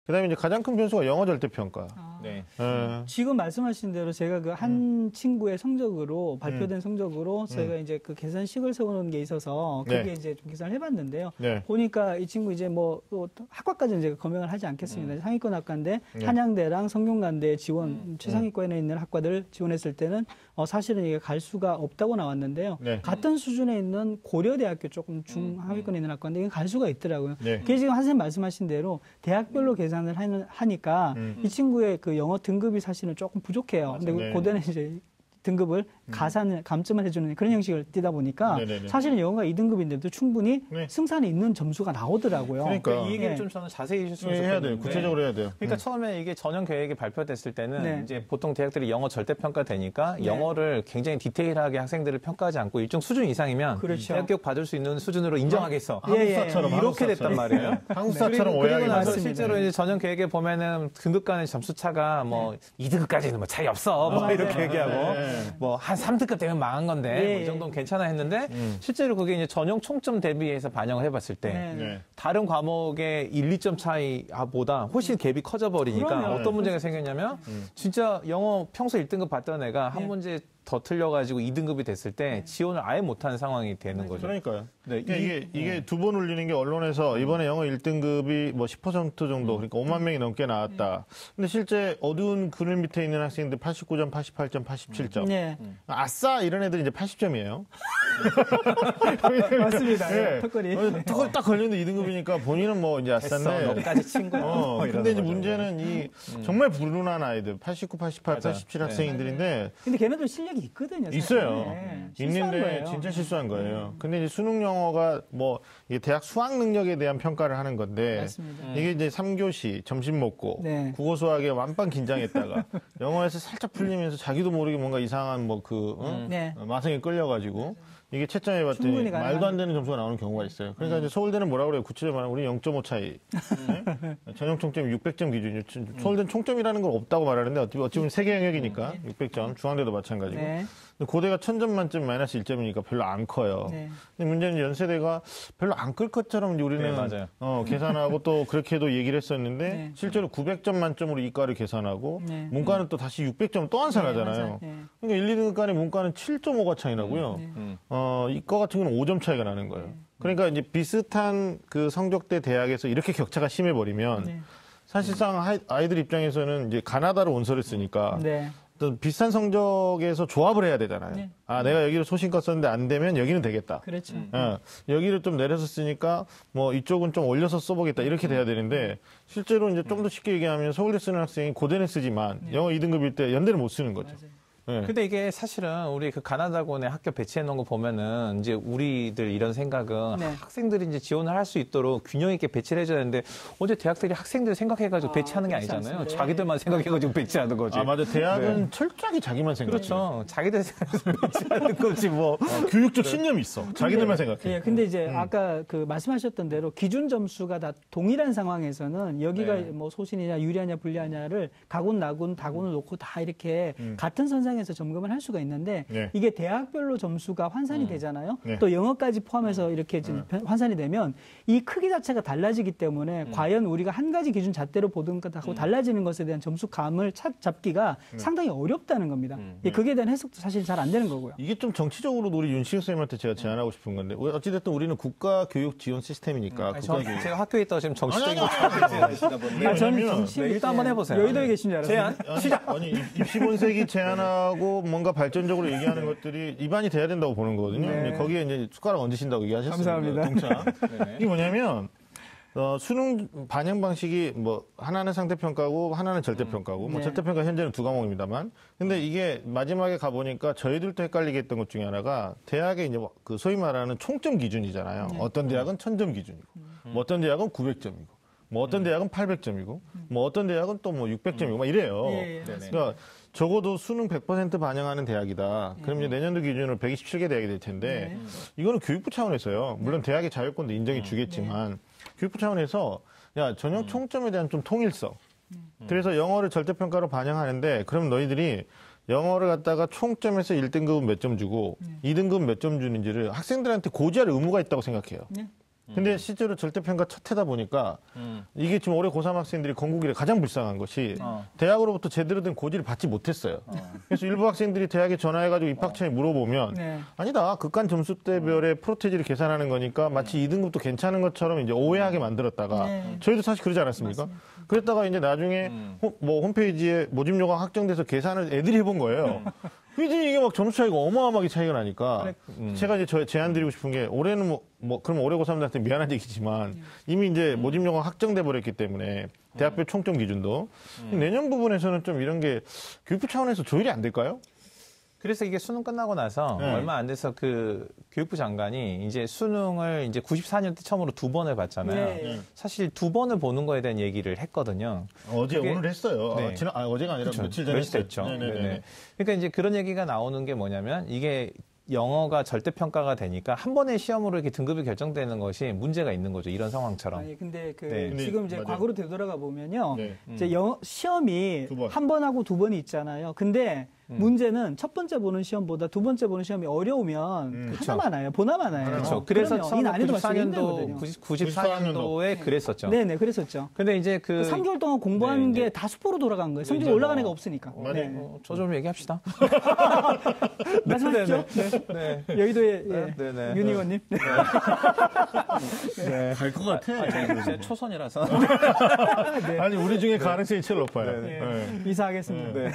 그다음에 이제 가장 큰 변수가 영어 절대평가. 네. 지금 말씀하신 대로 제가 그 한 친구의 성적으로 발표된 성적으로 저희가 이제 그 계산식을 세우는 게 있어서 그게 네. 이제 좀 계산을 해봤는데요. 네. 보니까 이 친구 이제 뭐 또 학과까지는 제가 검명을 하지 않겠습니다. 상위권 학과인데 네. 한양대랑 성균관대 지원 최상위권에 있는 학과들 지원했을 때는 사실은 이게 갈 수가 없다고 나왔는데요. 네. 같은 수준에 있는 고려대학교 조금 중하위권에 있는 학과인데 이게 갈 수가 있더라고요. 네. 그게 지금 선생님 말씀하신 대로 대학별로 계산을 하니까 이 친구의 그 영어 등급이 사실은 조금 부족해요. 근데 네. 고대는 이제 등급을 감점을 해주는 그런 형식을 띠다 보니까 네네네. 사실은 영어가 2등급인데도 충분히 네. 승산이 있는 점수가 나오더라고요. 그러니까. 이 얘기를 네. 좀 저는 자세히 해주셨으면 해야 돼요. 좋겠는데. 구체적으로 해야 돼요. 그러니까 처음에 이게 전형 계획이 발표됐을 때는 네. 이제 보통 대학들이 영어 절대평가 되니까 네. 영어를 굉장히 디테일하게 학생들을 평가하지 않고 일정 수준 이상이면 그렇죠. 대학 교육 받을 수 있는 수준으로 인정하겠어. 한국사처럼 이렇게 됐단 말이에요. 한국사처럼 그리고 오해하게 나서 만들었어요. 실제로 이제 전형 계획에 보면은 등급 간의 점수 차가 뭐 2등급까지는 뭐 차이 없어. 뭐 이렇게 얘기하고 뭐 한 3등급 되면 망한 건데 예, 뭐이 정도는 괜찮아 했는데 실제로 그게 이제 전형 총점 대비해서 반영을 해봤을 때 네. 네. 다른 과목의 1, 2점 차이보다 훨씬 갭이 커져 버리니까 그럼요. 어떤 문제가 생겼냐면 진짜 영어 평소 1등급 받던 애가 한 문제 더 틀려가지고 2등급이 됐을 때 지원을 아예 못하는 상황이 되는 거죠. 그러니까요. 네, 그러니까 이게 두 번 울리는 게 언론에서 이번에 영어 1등급이 뭐 10% 정도, 그러니까 5만 명이 넘게 나왔다. 근데 실제 어두운 그늘 밑에 있는 학생들 89점, 88점, 87점. 네. 아싸! 이런 애들이 이제 80점이에요. 맞습니다. 예. 턱걸이. 턱을 딱 걸리는데 2등급이니까 본인은 뭐 이제 됐어, 아싸인데. 너까지 친구야. 뭐 이러는 근데 이제 거죠. 문제는 이 정말 불운한 아이들, 89, 88, 맞아. 87 학생들인데 근데 걔네들 실력이 있거든요. 사실. 있어요. 네. 실수한 있는데 거예요. 진짜 실수한 거예요. 근데 이제 수능 영어가 뭐 이게 대학 수학 능력에 대한 평가를 하는 건데 맞습니다. 이게 이제 3교시 점심 먹고 네. 국어 수학에 완빵 긴장했다가 영어에서 살짝 풀리면서 자기도 모르게 뭔가 이상한 뭐 네. 마성에 끌려가지고 이게 채점해 봤더니 충분히 가능한. 말도 안 되는 점수가 나오는 경우가 있어요. 그러니까 이제 서울대는 뭐라 그래요? 구체적으로 말하면 우리 0.5 차이. 네? 전형 총점이 600점 기준이요. 서울대는 총점이라는 건 없다고 말하는데 어찌 보면 세계 영역이니까 600점. 중앙대도 마찬가지고. 네. 근데 고대가 1000점 만점 마이너스 1점이니까 별로 안 커요. 네. 근데 문제는 연세대가 별로 안 클 것처럼 이제 우리는 네, 맞아요. 계산하고 또 그렇게도 얘기를 했었는데 네. 실제로 900점 만점으로 이과를 계산하고 네. 문과는 또 다시 600점 또 환산하잖아요. 맞아요. 네. 그러니까 1, 2등 간의 문과는 7.5가 차이 나고요. 이과 같은 경우는 5점 차이가 나는 거예요. 그러니까 이제 비슷한 그 성적대 대학에서 이렇게 격차가 심해버리면 네. 사실상 아이들 입장에서는 이제 가나다로 원서를 쓰니까 네. 어떤 비슷한 성적에서 조합을 해야 되잖아요. 네. 아, 내가 여기를 소신껏 썼는데 안 되면 여기는 되겠다. 그렇죠. 여기를 좀 내려서 쓰니까 뭐 이쪽은 좀 올려서 써보겠다. 이렇게 돼야 되는데 실제로 이제 좀 더 쉽게 얘기하면 서울대 쓰는 학생이 고대는 쓰지만 영어 2등급일 때 연대는 못 쓰는 거죠. 맞아요. 네. 근데 이게 사실은 우리 그 가나다군에 학교 배치해 놓은 거 보면은 이제 우리들 이런 생각은 네. 학생들이 이제 지원을 할 수 있도록 균형 있게 배치를 해줘야 되는데 언제 대학들이 학생들 생각해가지고 배치하는 게 그렇지 아니잖아요. 않습니다. 자기들만 생각해가지고 배치하는 거지. 아, 맞아. 대학은 철저하게 자기만 생각해. 그렇죠. 자기들 생각해서 배치하는 거지 뭐. 교육적 신념이 있어. 자기들만 생각해. 예, 근데 이제 아까 그 말씀하셨던 대로 기준 점수가 다 동일한 상황에서는 여기가 네. 뭐 소신이냐 유리하냐 불리하냐를 가군, 나군, 다군을 놓고 다 이렇게 같은 선상에서 점검을 할 수가 있는데 네. 이게 대학별로 점수가 환산이 되잖아요. 네. 또 영어까지 포함해서 이렇게 지금 환산이 되면 이 크기 자체가 달라지기 때문에 과연 우리가 한 가지 기준 잣대로 보던 것하고 달라지는 것에 대한 점수감을 잡기가 상당히 어렵다는 겁니다. 예, 그에 대한 해석도 사실 잘 안 되는 거고요. 이게 좀 정치적으로도 우리 윤시영 선생님한테 제가 제안하고 싶은 건데 어찌됐든 우리는 국가 교육 지원 시스템이니까 국가 교육. 제가 학교에 있다가 지금 정치적인 거 아시다 아, 저는 정치 네, 일단 한번 해보세요. 여의도에 계신 줄 알았어요. 제안. 아니 입시 본색이 제안하고 뭔가 발전적으로 얘기하는 것들이 입안이 돼야 된다고 보는 거거든요. 네. 이제 거기에 이제 숟가락 얹으신다고 얘기하셨습니다. 감사합니다. 동차. 이게 뭐냐면 수능 반영 방식이 뭐 하나는 상대평가고 하나는 절대평가고 뭐 네. 절대평가 현재는 두 과목입니다만 근데 이게 마지막에 가보니까 저희들도 헷갈리게 했던 것 중에 하나가 대학의 이제 그 소위 말하는 총점 기준이잖아요. 어떤 대학은 1000점 기준이고 뭐 어떤 대학은 900점이고 뭐 어떤 대학은 800점이고 뭐 어떤 대학은 또 뭐 600점이고 막 이래요. 예, 예. 그러니까 적어도 수능 100% 반영하는 대학이다. 그럼 이제 내년도 기준으로 127개 대학이 될 텐데 이거는 교육부 차원에서요. 물론 대학의 자율권도 인정해 주겠지만 교육부 차원에서 야 전형 총점에 대한 좀 통일성. 그래서 영어를 절대평가로 반영하는데 그럼 너희들이 영어를 갖다가 총점에서 1등급은 몇 점 주고 2등급은 몇 점 주는지를 학생들한테 고지할 의무가 있다고 생각해요. 네. 근데 실제로 절대평가 첫 해다 보니까 이게 지금 올해 고3 학생들이 건국일에 가장 불쌍한 것이 대학으로부터 제대로 된 고지를 받지 못했어요. 그래서 일부 학생들이 대학에 전화해가지고 입학처에 물어보면 네. 아니다. 극한 점수대별의 프로테지를 계산하는 거니까 마치 2등급도 괜찮은 것처럼 이제 오해하게 만들었다가 네. 저희도 사실 그러지 않았습니까? 그랬다가 이제 나중에 뭐 홈페이지에 모집 요강 확정돼서 계산을 애들이 해본 거예요. 그지 이게 막 점수 차이가 어마어마하게 차이가 나니까 제가 이제 제안 드리고 싶은 게 올해는 뭐 그럼 올해 고3들한테 미안한 얘기지만 이미 이제 모집 요강 확정돼 버렸기 때문에 대학별 총점 기준도 내년 부분에서는 좀 이런 게 교육부 차원에서 조율이 안 될까요? 그래서 이게 수능 끝나고 나서 네. 얼마 안 돼서 그 교육부 장관이 이제 수능을 이제 94년 때 처음으로 2번을 봤잖아요. 네. 사실 2번을 보는 거에 대한 얘기를 했거든요. 어제 그게- 오늘 했어요. 네. 어제가 아니라 그쵸. 며칠 전에 며칠 됐죠. 네네네. 네네. 그러니까 이제 그런 얘기가 나오는 게 뭐냐면 이게 영어가 절대평가가 되니까 한 번의 시험으로 이렇게 등급이 결정되는 것이 문제가 있는 거죠. 이런 상황처럼. 아니 근데 그 네. 지금 이제 맞아요. 과거로 되돌아가 보면요. 네. 이제 시험이 두 번. 한 번하고 두 번이 있잖아요. 근데 문제는 첫 번째 보는 시험보다 두 번째 보는 시험이 어려우면 그쵸. 하나만 와요. 보나만 와요. 그렇죠. 그래서 그럼요. 이 난이도 맞추기 94년도, 힘들거든요. 94년도에 그랬었죠. 네네, 그랬었죠. 근데 이제 그 3개월 동안 공부한 네, 게 다 수포로 돌아간 거예요. 성적이 이제 올라가는 뭐- 게 없으니까. 맞아요. 네. 저 좀 얘기합시다. 말씀하십시오. 네. 여의도의 네, 네, 네. 윤 의원님. 네. 갈 것 같아. 제 초선이라서. 아니 우리 중에 가능성이 제일 높아요. 네. 네. 이사하겠습니다. 네.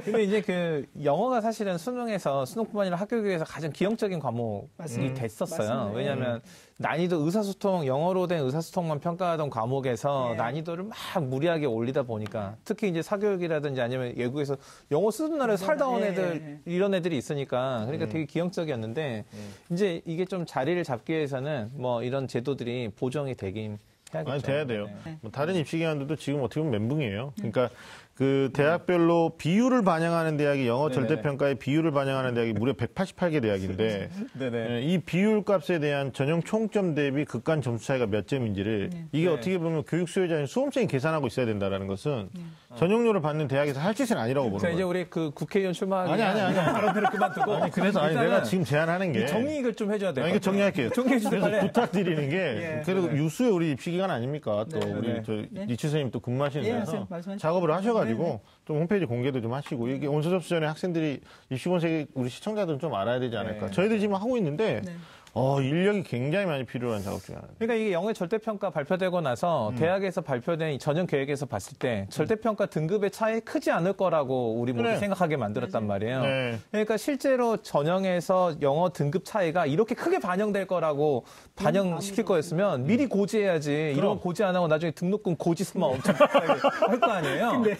근데 이제 그 영어가 사실은 수능뿐만 아니라 학교 교육에서 가장 기형적인 과목이 맞습니다. 됐었어요. 맞습니다. 왜냐하면 난이도 의사소통, 영어로 된 의사소통만 평가하던 과목에서 네. 난이도를 막 무리하게 올리다 보니까 특히 이제 사교육이라든지 아니면 외국에서 영어 쓰는 나라에 살다 온 네. 애들 이런 애들이 있으니까 그러니까 되게 기형적이었는데 이제 이게 좀 자리를 잡기 위해서는 뭐 이런 제도들이 보정이 되긴 해야겠죠. 아니 돼야 돼요. 네. 뭐 다른 입시기관들도 지금 어떻게 보면 멘붕이에요. 그러니까 그 대학별로 비율을 반영하는 대학이 영어 네네. 절대평가의 비율을 반영하는 대학이 무려 188개 대학인데 네네. 예, 이 비율 값에 대한 전형 총점 대비 극간 점수 차이가 몇 점인지를 이게 네. 어떻게 보면 교육 수요자인 수험생이 계산하고 있어야 된다라는 것은 전형료를 받는 대학에서 할 짓은 아니라고 보는 자, 이제 거예요. 우리 그 국회의원 출마하기 아니. 발언들을 그만두고 아니, 그래서 아니 일단은 내가 지금 제안하는 게 정리를 좀 해줘야 돼요. 아니, 이거 정리할게요. 정리해 주세요, 그래서 빨리. 부탁드리는 게 예. 그래도 유수의 우리 입시기관 아닙니까? 또 네. 우리 네. 저 네. 이치 선생님 또 근무하시는 예, 데서 말씀하십시오. 작업을 하셔가지고 네, 네. 좀 홈페이지 공개도 좀 하시고 이게 원서 접수 전에 학생들이 입시본색 우리 시청자들은 좀 알아야 되지 않을까? 네. 저희들이 지금 하고 있는데 네. 인력이 굉장히 많이 필요한 작업 중에 하나입니다. 그러니까 이게 영어 절대평가 발표되고 나서 대학에서 발표된 이 전형 계획에서 봤을 때 절대평가 등급의 차이 크지 않을 거라고 우리 모두 그래. 생각하게 만들었단 말이에요. 네. 그러니까 실제로 전형에서 영어 등급 차이가 이렇게 크게 반영될 거라고 반영시킬 거였으면 미리 고지해야지. 이런 거 고지 안 하고 나중에 등록금 고지서만 엄청 비싸게 할 거 아니에요. 네.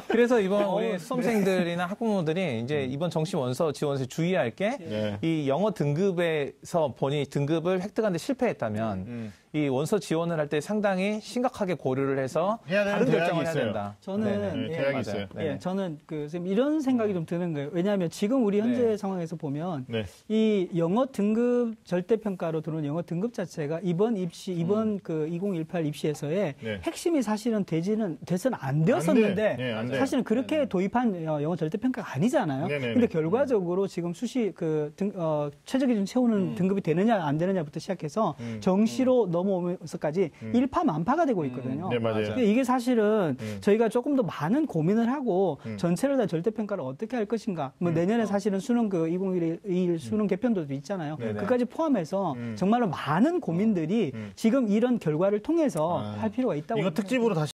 그래서 이번 우리 수험생들이나 학부모들이 이제 이번 정시 원서 지원서에 주의할 게 네. 이 영어 등급에서 본인이 등급을 획득하는데 실패했다면 이 원서 지원을 할 때 상당히 심각하게 고려를 해서 해야 되는 다른 대학이 결정을 해야 있어요. 된다. 저는 네네. 네, 예, 대학이 맞아요. 있어요. 네네. 예, 저는 선생님 이런 생각이 좀 드는 거예요. 왜냐하면 지금 우리 현재 네. 상황에서 보면 네. 이 영어 등급 절대평가로 들어오는 영어 등급 자체가 이번 그 2018 입시에서의 네. 핵심이 사실은 돼서는 안 되었었는데 안 돼. 네, 안 돼. 사실은 그렇게 도입한 영어 절대평가가 아니잖아요. 네네네. 근데 결과적으로 지금 최저 기준 채우는 등급이 되느냐 안 되느냐부터 시작해서 정시로 넘어오면서까지 일파만파가 되고 있거든요. 네, 맞아요. 근데 이게 사실은 저희가 조금 더 많은 고민을 하고 음. 전체를 다 절대평가를 어떻게 할 것인가. 뭐 내년에 사실은 수능 2021 수능 개편도 있잖아요. 네네. 그까지 포함해서 정말로 많은 고민들이 지금 이런 결과를 통해서 할 필요가 있다고 이거 생각합니다. 특집으로 다시